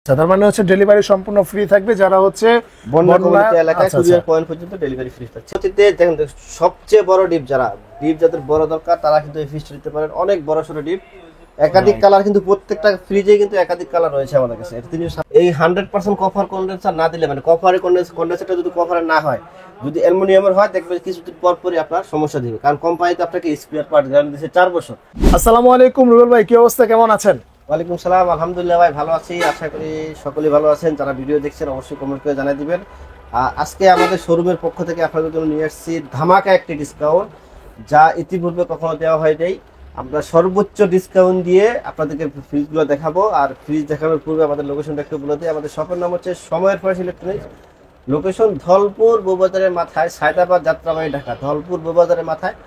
তার মানে হচ্ছে ডেলিভারি সম্পূর্ণ ফ্রি থাকবে যারা হচ্ছে বন্যা কমিউনিটি এলাকায় কুরিয়ার পয়েন্ট পর্যন্ত ডেলিভারি ফ্রি থাকছে। দেখেন সবচেয়ে বড় ডিপ যাদের বড় দরকার তারা কিন্তু এই ফিশটা নিতে পারেন। অনেক বড় সরো ডিপ, একাধিক কালার, কিন্তু প্রত্যেকটা ফ্রিজে কিন্তু একাধিক কালার রয়েছে আমাদের কাছে। এই 100% কপার কন্ডেন্সার না দিলে, মানে কপারের কন্ডেন্সারটা যদি কপারের না হয়, যদি অ্যালুমিনিয়ামের হয়, দেখবেন কিছুদিন পর পরই আপনার সমস্যা দিবে, কারণ কোম্পানিতে আপনাকে স্পেয়ার পার্ট গ্যারান্টি দিচ্ছে 4 বছর। আসসালামু আলাইকুম রুবেল ভাই, কি অবস্থা, কেমন আছেন? ওয়ালাইকুম সালাম, আলহামদুলিল্লাহ ভাই, ভালো আছি। আশা করি সকলেই ভালো আছেন। যারা ভিডিও দেখছেন অবশ্যই কমেন্ট করে জানিয়ে দিবেন। আজকে আমাদের শোরুমের পক্ষ থেকে আপনাদের জন্য নিয়ে আসছি ধামাকা একটি ডিসকাউন্ট, যা ইতিপূর্বে কখনো দেওয়া হয় নাই। আমরা সর্বোচ্চ ডিসকাউন্ট দিয়ে আপনাদেরকে ফ্রিজগুলো দেখাবো। আর ফ্রিজ দেখানোর পূর্বে আমাদের লোকেশনটা একটু বলে দিই। আমাদের শপের নাম হচ্ছে সময়ের ফ্রেশ ইলেকট্রনিক্স, লোকেশন ধলপুর বউবাজারের মাথায়, সায়দাবাদ যাত্রাবাড়ি, ঢাকা। ধলপুর বউবাজারের মাথায়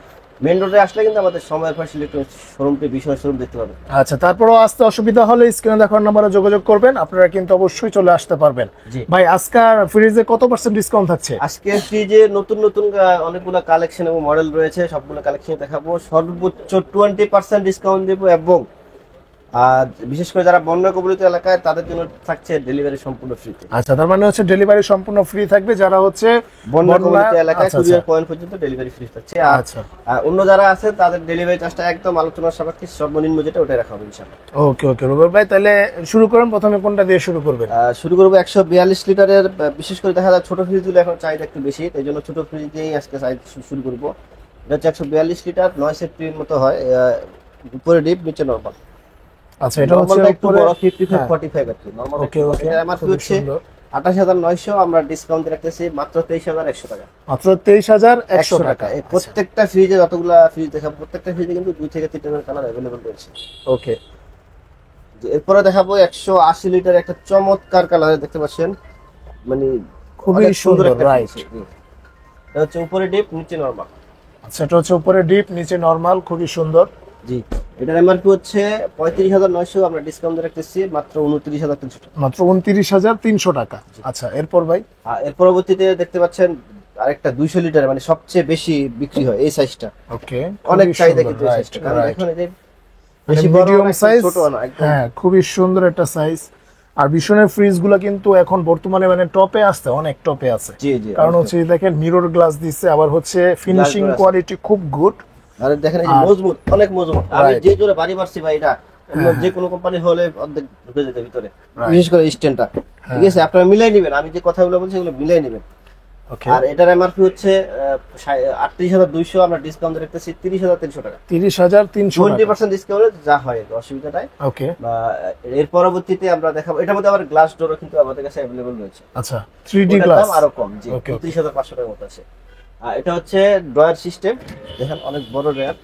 মেন রোডে আসলে কিন্তু আমাদের সময়ের ফ্রেশ ইলেকট্রনিক্স শোরুমটি, বিশাল শোরুম দেখতে পাবেন। আচ্ছা, তারপরও আসতে অসুবিধা হলে স্ক্রিনে দেখার নম্বরে যোগাযোগ করবেন, আপনারা কিন্তু অবশ্যই চলে আসতে পারবেন। ভাই, আজকের ফ্রিজে কত % ডিসকাউন্ট থাকছে? আজকে ফ্রিজে নতুন নতুন অনেকগুলো কালেকশন এবং মডেল রয়েছে, সবগুলো কালেকশন দেখাবো। সর্বোচ্চ 20% ডিসকাউন্ট দেবো, এবং আর বিশেষ করে যারা বন্যা কবলিত এলাকায় তাদের জন্য থাকছে ডেলিভারি সম্পূর্ণ ফ্রি। আচ্ছা, তার মানে হচ্ছে ডেলিভারি সম্পূর্ণ ফ্রি থাকবে যারা হচ্ছে বন্যা কবলিত এলাকায় কুরিয়ার পয়েন্ট পর্যন্ত ডেলিভারি ফ্রি থাকছে। আচ্ছা, আর অন্য যারা আছে তাদের ডেলিভারি চার্জটা একদম আলোচনার সাপেক্ষে সর্বনিম্ন যেটা ওটাই রাখা হবে ইনশাআল্লাহ। ওকে ওকে রুবেল ভাই, তাহলে শুরু করেন। প্রথমে কোনটা দিয়ে শুরু করবেন? শুরু করবো 142 লিটারের। বিশেষ করে দেখা যায় ছোট ফ্রিজগুলো এখন চাহিদা একটু বেশি, এই জন্য ছোট ফ্রিজ দিয়েই আজকে শুরু করবো। এটা হচ্ছে 142 লিটার, 9 সেফটির মতো হয়। উপরে ডিপ, নিচে নরমাল। আচ্ছা, এটা হচ্ছে একটু বড় 55 45 আর কি নরমাল। ওকে ওকে, এটা আমার হচ্ছে 28,900, আমরা ডিসকাউন্ট রাখতেছি মাত্র 23,100 টাকা। মাত্র 23,100 টাকা। এই প্রত্যেকটা ফ্রিজে যতগুলা ফ্রিজ দেখাবো, প্রত্যেকটা ফ্রিজে কিন্তু 2 থেকে 3 ধরনের কালার अवेलेबल রয়েছে। ওকে, এরপরে দেখাবো 180 লিটার একটা চমৎকার কালার, দেখতে পাচ্ছেন, মানে খুবই সুন্দর। রাইট, এটা হচ্ছে উপরে ডিপ, নিচে নরমাল। আচ্ছা, এটা হচ্ছে উপরে ডিপ, নিচে নরমাল, খুবই সুন্দর। জি, এটার এমআরপি হচ্ছে 35,900, আমরা ডিসকাউন্ট রাখতেছি মাত্র 29,300 টাকা। মাত্র 29,300 টাকা। আচ্ছা, এরপর ভাই? এর পরবর্তীতে দেখতে পাচ্ছেন আরেকটা 200 লিটার, মানে সবচেয়ে বেশি বিক্রি হয় এই সাইজটা। ওকে, অনেক চাহিদা কিন্তু এই সাইজটা, কারণ এখন এই যে বেশি বড় মিডিয়াম সাইজ, ছোট না একদম। হ্যাঁ, খুবই সুন্দর একটা সাইজ। আর ভীষণের ফ্রিজগুলো কিন্তু এখন বর্তমানে মানে টপে আসছে, অনেক টপে আছে। জি জি, কারণ হচ্ছে দেখেন মিরর গ্লাস দিচ্ছে, আবার হচ্ছে ফিনিশিং কোয়ালিটি খুব গুড। আর দেখেন এই যে মজবুত, অনেক মজবুত। আমি যে জোরে বাড়ি মারছি ভাই, এটা যে কোনো কোম্পানি হলে অর্ধেক ঢুকে যেতে ভিতরে, বিশেষ করে স্ট্যান্ডটা। ঠিক আছে, আপনারা মিলাই নেবেন, আমি যে কথাগুলো বলছি এগুলো মিলাই নেবেন। ওকে, আর এটার এমআরপি হচ্ছে 38,200, আমরা ডিসকাউন্ট রাখতেছি 30,300 টাকা। 30,300 টাকা 20% ডিসকাউন্ট যা হয়, অসুবিধা নাই। ওকে, এর পরবর্তীতে আমরা দেখাবো, এটার মধ্যে আবার গ্লাস ডোরও কিন্তু আমাদের কাছে अवेलेबल রয়েছে। আচ্ছা, 3D গ্লাস আরো কম, জি, 30,500 টাকার মতো আছে। আর এটা হচ্ছে ড্রয়ার সিস্টেম, দেখেন অনেক বড় ড্রয়ার।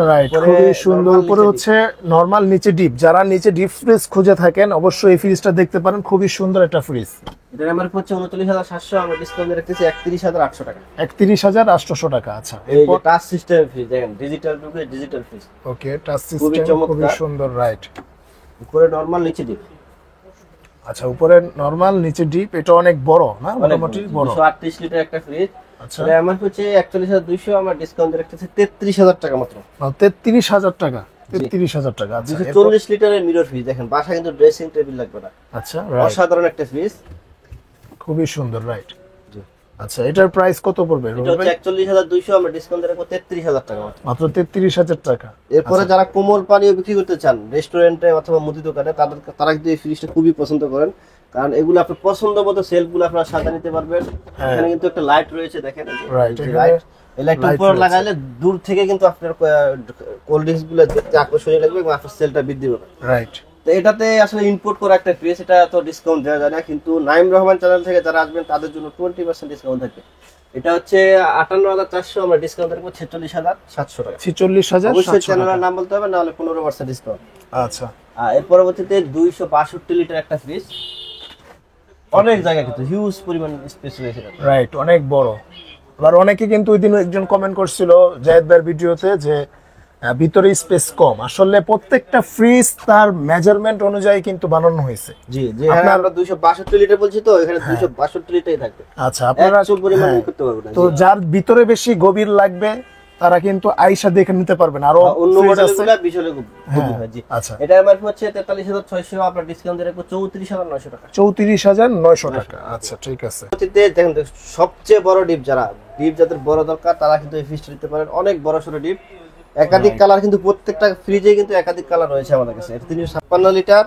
রাইট, খুবই সুন্দর। উপরে হচ্ছে নরমাল, নিচে ডিপ। যারা নিচে ডিপ ফ্রিজ খুঁজে থাকেন অবশ্যই এই ফ্রিজটা দেখতে পারেন, খুবই সুন্দর একটা ফ্রিজ। এটার এমআরপি হচ্ছে 39,700, আমরা ডিসকাউন্ট রাখতেছি 31,800 টাকা। 31,800 টাকা। আচ্ছা, এই যে টাচ সিস্টেম ফ্রিজ, দেখেন ডিজিটাল যুগে ডিজিটাল ফ্রিজ। ওকে, টাচ সিস্টেম খুবই সুন্দর। রাইট, উপরে নরমাল, নিচে ডিপ। আচ্ছা, উপরে নরমাল, নিচে ডিপ। এটা অনেক বড় না, মোটামুটি বড়। 238 লিটার একটা ফ্রিজ। আচ্ছা, এটা এমআরপি হচ্ছে 41,200, আমরা ডিসকাউন্ট রাখতেছি 33,000 টাকা মাত্র। 33,000 টাকা। 33,000 টাকা। আচ্ছা, 240 লিটারের মিরর ফ্রিজ, দেখেন বাসা কিন্তু ড্রেসিং টেবিল লাগবে না। আচ্ছা, অসাধারণ একটা ফ্রিজ, খুবই সুন্দর। রাইট, আচ্ছা, এটার প্রাইস কত পড়বে? এটা হচ্ছে 41,200, আমরা ডিসকাউন্ট রাখবো 33,000 টাকা মাত্র 33,000 টাকা। এরপরে যারা কোমল পানীয় বিক্রি করতে চান রেস্টুরেন্টে অথবা মুদি দোকানে, তারা কিন্তু এই ফ্রিজটা খুবই পছন্দ করেন, কারণ এগুলো আপনার পছন্দ মতো সেলফগুলো আপনারা সাজা নিতে পারবেন। এখানে কিন্তু একটা লাইট রয়েছে, দেখেন লাইট। এই লাইটটা উপরে লাগাইলে দূর থেকে কিন্তু আপনার কোল্ড ড্রিঙ্কস গুলো দেখতে আকর্ষণীয় লাগবে এবং আপনার সেলটা বৃদ্ধি পাবে। রাইট, তো এটাতে আসলে ইম্পোর্ট করা একটা ফ্রিজ, এটা তো ডিসকাউন্ট দেওয়া যায় না, কিন্তু নাইম রহমান চ্যানেল থেকে যারা আসবেন তাদের জন্য 20% ডিসকাউন্ট থাকবে। এটা হচ্ছে 58,400, আমরা ডিসকাউন্ট রাখবো 46,700 টাকা। 46,700। অবশ্যই চ্যানেলের নাম বলতে হবে, না হলে 15% ডিসকাউন্ট। আচ্ছা, এর পরবর্তীতে 262 লিটার একটা ফ্রিজ, অনেক জায়গা কিন্তু হিউজ পরিমাণ স্পেস রয়েছে। রাইট, অনেক বড়। আবার অনেকে কিন্তু ওই দিন একজন কমেন্ট করছিল জায়েদ ভাইয়ের ভিডিওতে যে ভিতরে স্পেস কম। আসলে প্রত্যেকটা ফ্রিজ তার মেজারমেন্ট অনুযায়ী কিন্তু বানানো হয়েছে। জি জি, আমরা 262 লিটার বলছি, তো এখানে 262 লিটারই থাকবে। আচ্ছা, আপনারা পরিমাণ করতে পারবেন না। তো যার ভিতরে বেশি গভীর লাগবে তারা কিন্তু আইসা দেখে নিতে পারবেন। আরো অন্য fridge মডেলগুলো আছে। 20 হলে হ্যাঁ, হয় জি। আচ্ছা। এটা এমআরপি হচ্ছে 43,600, আপনার ডিসকাউন্ট দিয়ে রাখবো 34,900 টাকা। 34,900 টাকা। আচ্ছা ঠিক আছে। পরবর্তীতে দেখেন সবচেয়ে বড় ডিপ যাদের বড় দরকার তারা কিন্তু এই ফ্রিজটা নিতে পারেন। অনেক বড় সড়ো ডিপ, একাধিক কালার, কিন্তু প্রত্যেকটা ফ্রিজে কিন্তু একাধিক কালার রয়েছে আমাদের কাছে। এটা 356 লিটার,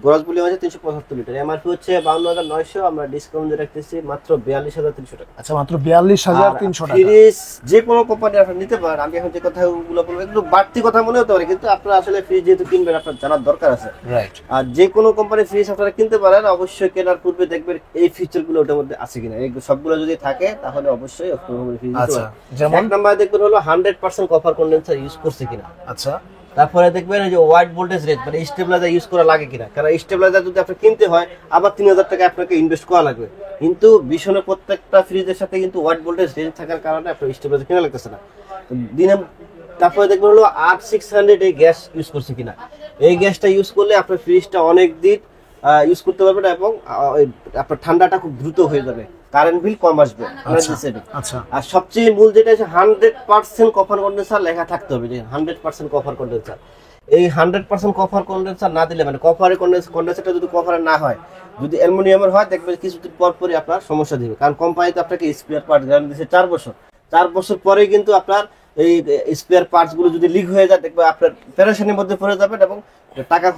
গ্রস ভলিউম আছে 375 লিটার, এমআরপি হচ্ছে 52,900, আমরা ডিসকাউন্ট দিয়ে রাখতেছি মাত্র 42,300 টাকা। আচ্ছা, মাত্র 42,300 টাকা। ফ্রিজ যে কোনো কোম্পানি আপনারা নিতে পারেন। আমি এখন যে কথাগুলো বলবো একটু বাড়তি কথা মনে হতে পারে, কিন্তু আপনারা আসলে ফ্রিজ যেহেতু কিনবেন আপনার জানার দরকার আছে। রাইট। আর যে কোনো কোম্পানির ফ্রিজ আপনারা কিনতে পারেন, অবশ্যই কেনার পূর্বে দেখবেন এই ফিচারগুলো ওটার মধ্যে আছে কিনা। এই সবগুলো যদি থাকে তাহলে অবশ্যই ফ্রিজ নিতে আচ্ছা, পারেন। যেমন এক নাম্বার দেখবেন হলো 100% কপার কন্ডেন্সার ইউজ করছে কিনা। আচ্ছা, তারপরে দেখবেন এই যে ওয়াইড ভোল্টেজ রেঞ্জ মানে স্টেবিলাইজার ইউজ করা লাগে কিনা, কারণ স্টেবিলাইজার যদি আপনি কিনতে হয় আবার 3,000 টাকা আপনাকে ইনভেস্ট করা লাগবে। কিন্তু ভীষণের প্রত্যেকটা ফ্রিজের সাথে কিন্তু ওয়াইড ভোল্টেজ রেঞ্জ থাকার কারণে আপনার স্টেবিলাইজার কেনা লাগতেছে না দিনে। তারপরে দেখবেন হলো 8600 এই গ্যাস ইউজ করছে কিনা। এই গ্যাসটা ইউজ করলে আপনার ফ্রিজটা অনেক দিন ইউজ করতে পারবেন এবং আপনার ঠান্ডাটা খুব দ্রুত হয়ে যাবে, কারেন্ট বিল কম আসবে। আচ্ছা। আর সবচেয়ে মূল যেটা হচ্ছে 100% কপার কন্ডেন্সার লেখা থাকতে হবে, যে 100% কপার কন্ডেন্সার। এই 100% কপার কন্ডেন্সার না দিলে মানে কপারের কন্ডেন্সারটা যদি কপারে না হয়, যদি অ্যালুমিনিয়ামের হয় দেখবেন কিছুদিন পর পরই আপনার সমস্যা দিবে, কারণ কোম্পানিতে আপনাকে স্পেয়ার পার্ট গ্যারান্টি দিচ্ছে 4 বছর। 4 বছর পরেই কিন্তু আপনার এই স্পেয়ার পার্টস গুলো যদি লিক হয়ে যায় দেখবেন আপনার পেরেশানির মধ্যে পড়ে যাবেন এবং টাকা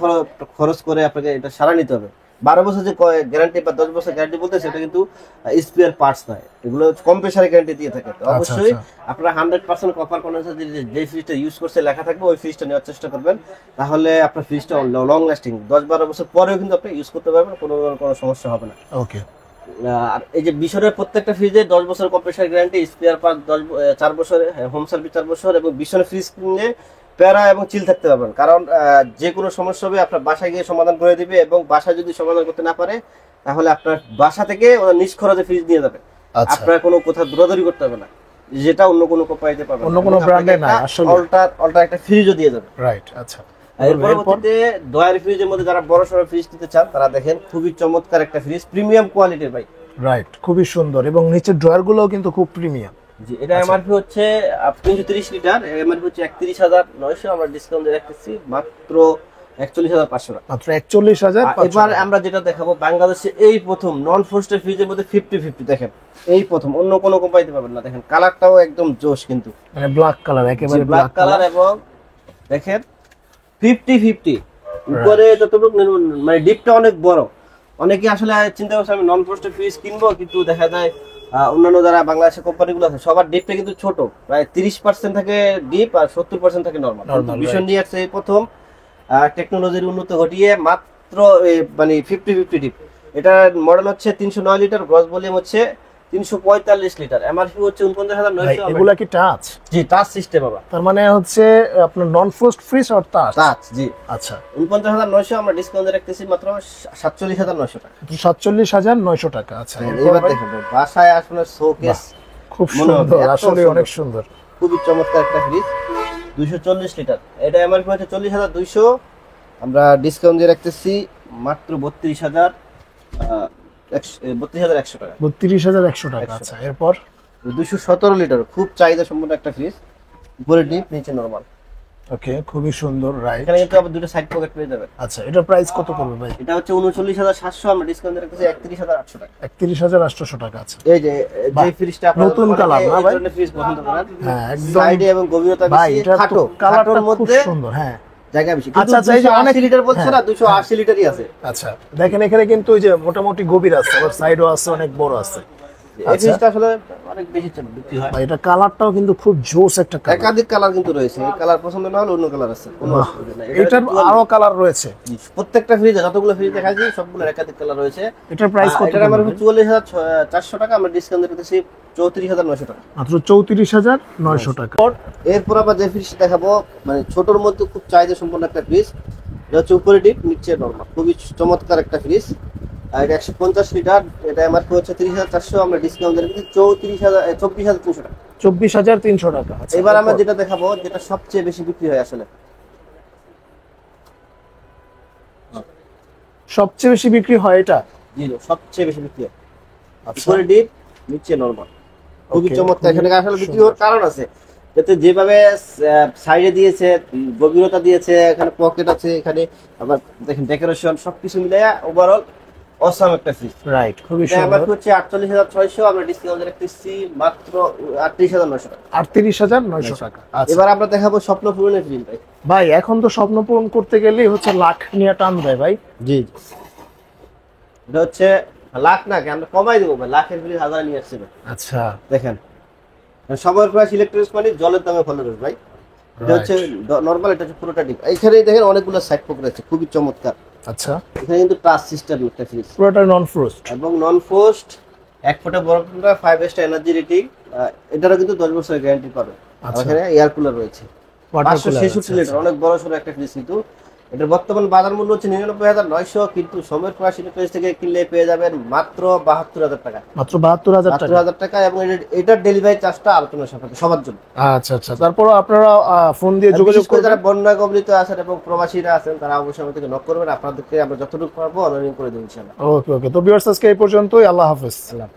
খরচ করে আপনাকে এটা সারা নিতে হবে। 12 বছর যে গ্যারান্টি বা 10 বছর গ্যারান্টি বলতে সেটা কিন্তু স্পেয়ার পার্টস নয়, এগুলো কম্প্রেসারে গ্যারান্টি দিয়ে থাকে। তো অবশ্যই আপনারা 100% কপার কন্ডেন্সার যে ফ্রিজটা ইউজ করছে লেখা থাকবে ওই ফ্রিজটা নেওয়ার চেষ্টা করবেন, তাহলে আপনার ফ্রিজটা লং লাস্টিং 10-12 বছর পরেও কিন্তু আপনি ইউজ করতে পারবেন, কোনো সমস্যা হবে না। ওকে। আর এই যে বিশনের প্রত্যেকটা ফ্রিজে 10 বছর কম্প্রেসার গ্যারান্টি, স্পেয়ার পার্ট 4 বছর, হোম সার্ভিস 4 বছর, এবং বিশনের ফ্রিজ কিনলে প্যারা এবং চিল থাকতে পারবেন, কারণ যে কোনো সমস্যা হবে আপনার বাসায় গিয়ে সমাধান করে দিবে, এবং বাসায় যদি সমাধান করতে না পারে তাহলে আপনার বাসা থেকে ওরা নিজ খরচে ফ্রিজ নিয়ে যাবে। আপনার কোনো কোথাও দৌড়াদৌড়ি করতে হবে না, যেটা অন্য কোনো কোম্পানিতে পাবেন, অন্য কোনো ব্র্যান্ডে না আসলে। অল্টার একটা ফ্রিজও দিয়ে যাবে। রাইট। আচ্ছা, এর পরবর্তীতে ডয়ার ফ্রিজের মধ্যে যারা বড় সড়ো ফ্রিজ নিতে চান তারা দেখেন খুবই চমৎকার একটা ফ্রিজ, প্রিমিয়াম কোয়ালিটির ভাই। রাইট, খুবই সুন্দর, এবং নিচের ড্রয়ার গুলোও কিন্তু খুব প্রিমিয়াম। জি, এটা এমআরপি হচ্ছে 330 লিটার, এমআরপি হচ্ছে 31,900, আমরা ডিসকাউন্ট দিয়ে রাখতেছি মাত্র 41,500 টাকা। মাত্র 41,500। এবার আমরা যেটা দেখাবো বাংলাদেশে এই প্রথম নন ফ্রস্টেড ফ্রিজের মধ্যে 50-50 দেখেন, এই প্রথম, অন্য কোনো কোম্পানিতে পাবেন না। দেখেন কালারটাও একদম জোশ, কিন্তু মানে ব্ল্যাক কালার, একেবারে ব্ল্যাক কালার, এবং দেখেন 50-50 উপরে যতটুকু মানে ডিপটা অনেক বড়। অনেকে আসলে চিন্তা করছে আমি নন ফ্রস্টেড ফ্রিজ কিনবো, কিন্তু দেখা যায় অন্যান্য যারা বাংলাদেশের কোম্পানিগুলো আছে সবার ডিপটা কিন্তু ছোট, প্রায় 30% থাকে ডিপ আর 70% থাকে নরমাল। ভীষণ নিয়ে আসছে এই প্রথম টেকনোলজির উন্নত ঘটিয়ে মাত্র মানে 50-50 ডিপ। এটার মডেল হচ্ছে 309 লিটার, গ্রস ভলিউম হচ্ছে 345 লিটার, এমআরপি হচ্ছে 49,900। এগুলা কি টাচ? জি, টাচ সিস্টেম বাবা। তার মানে হচ্ছে আপনার নন ফ্রস্ট ফ্রিজ আর টাচ। টাচ, জি। আচ্ছা, 49,900, আমরা ডিসকাউন্ট রাখতেছি মাত্র 47,900 টাকা। 47,900 টাকা। আচ্ছা, এবার দেখেন বাসায় আসলে শোকেস খুব সুন্দর, আসলে অনেক সুন্দর, খুবই চমৎকার একটা ফ্রিজ, 240 লিটার। এটা এমআরপি হচ্ছে 40,200, আমরা ডিসকাউন্ট দিয়ে রাখতেছি মাত্র 32,100 টাকা। 32,100 টাকা। আচ্ছা, এরপর 217 লিটার, খুব চাহিদা সম্পন্ন একটা ফ্রিজ, উপরে ডিপ নিচে নরমাল। ওকে, খুবই সুন্দর। রাইট, এখানে কিন্তু আবার দুটো সাইড পকেট পেয়ে যাবেন। আচ্ছা, এটার প্রাইস কত পড়বে ভাই? এটা হচ্ছে 39,700, আমরা ডিসকাউন্ট দিয়ে রাখতেছি 31,800 টাকা। 31,800 টাকা। আচ্ছা, এই যে ফ্রিজটা আপনারা নতুন কালার না ভাই? ফ্রিজ পছন্দ করেন, হ্যাঁ একদম, সাইডে এবং গভীরতা ভাই বেশি, এটা খাটো, কালারটার খাটোর মধ্যে মধ্যে সুন্দর। হ্যাঁ, জায়গা বেশি। আচ্ছা, আচ্ছা, এই যে অনেক 80 লিটার বলছে না, 280 লিটারই আছে। আচ্ছা, দেখেন এখানে কিন্তু ওই যে মোটামুটি গভীর আছে, আবার সাইডও আছে, অনেক বড় আছে। এই ফ্রিজটা আসলে অনেক বেশি বিক্রি হয়। ভাই এটা কালারটাও কিন্তু খুব জোস একটা কালার। একাধিক কালার কিন্তু রয়েছে, এই কালার পছন্দ না হলে অন্য কালার আছে, কোনো অসুবিধা নাই। এটার আরো কালার রয়েছে। প্রত্যেকটা ফ্রিজে যতগুলো ফ্রিজ দেখাচ্ছি সবগুলোর একাধিক কালার রয়েছে। এটার প্রাইস কত? এটার আমার 44,400 টাকা, আমরা ডিসকাউন্ট দিতেছি 34,900 টাকা। মাত্র 34,900 টাকা। এরপর আবার যে ফ্রিজটা দেখাবো মানে ছোটর মধ্যে খুব চাহিদা সম্পন্ন একটা ফ্রিজ, এটা হচ্ছে উপরে ডিপ নিচে নরমাল, খুবই চমৎকার একটা ফ্রিজ। আর এটা 150 লিটার, এটা এমআরপি হচ্ছে 30,400, আমরা ডিসকাউন্ট দিচ্ছি 24,300 টাকা। 24,300 টাকা। আচ্ছা, এবার আমরা যেটা দেখাবো যেটা সবচেয়ে বেশি বিক্রি হয় আসলে, সবচেয়ে বেশি বিক্রি হয় এটা। জি, সবচেয়ে বেশি বিক্রি হয়। আচ্ছা, উপরে ডিপ নিচে নরমাল। খুবই Okay, চমৎকার। এখানে আসলে বিক্রি সুন্দর। হওয়ার কারণ আছে, এতে যেভাবে সাইডে দিয়েছে, গভীরতা দিয়েছে, এখানে পকেট আছে, এখানে আবার দেখেন ডেকোরেশন সবকিছু মিলাইয়া ওভারঅল অসাম একটা ফ্রিজ। রাইট, খুবই এটা আমার সুন্দর। হচ্ছে 48,600, আমরা ডিসকাউন্ট রেখেছি মাত্র 38,900 টাকা। 38,900 টাকা। আচ্ছা এবার আমরা দেখাবো স্বপ্ন পূরণের ফ্রিজ ভাই। ভাই, এখন তো স্বপ্ন পূরণ করতে গেলেই হচ্ছে লাখ নিয়ে টান দেয় ভাই। জি, এটা হচ্ছে লাখ না, আমরা কমাই দেবো ভাই, লাখের ফ্রিজ 1000 নিয়ে আসছে ভাই। আচ্ছা, দেখেন সময়ের প্রাইস ইলেকট্রনিক্স মানে জলের দামে ফলো ভাই। এটা হচ্ছে নরমাল, এটা হচ্ছে পুরোটা ডিপ। এখানে দেখেন অনেকগুলো সাইড পকেট আছে, খুবই চমৎকার। আচ্ছা, এখানে কিন্তু টাচ সিস্টেম একটা ফ্রিজ পুরোটা নন ফ্রোস্ট। এবং নন ফোস্ট, 1 ফুটে বরফ ঠান্ডা, 5 স্টার এনার্জি রেটিং। এটারও কিন্তু 10 বছরের গ্যারান্টি পাবে। আচ্ছা। এখানে এয়ার কুলার রয়েছে, ওয়াটার কুলার। 566 লিটার, অনেক বড় সড়ো একটা ফ্রিজ। কিন্তু এটার বর্তমান বাজার মূল্য হচ্ছে 99,900, কিন্তু সময়ের প্রাইস ইলেকট্রনিক্স থেকে কিনলে পেয়ে যাবেন মাত্র 72,000 টাকা। মাত্র 72,000 টাকা। 72,000 টাকা, এবং এটার ডেলিভারি চার্জটা আলোচনা সাপেক্ষে সবার জন্য। আচ্ছা আচ্ছা, তারপর আপনারা ফোন দিয়ে যোগাযোগ বিশেষ করে করবেন। যারা বন্যা কবলিত আছেন এবং প্রবাসীরা আছেন, তারা অবশ্যই আমাদেরকে নক করবেন, আপনাদেরকে আমরা যতটুকু পারবো অনলাইন করে দেবো ইনশাআল্লাহ। ওকে ওকে, তো ভিউয়ার্স আজকে এই পর্যন্তই। আল্লাহ হাফেজ। আল্লাহ।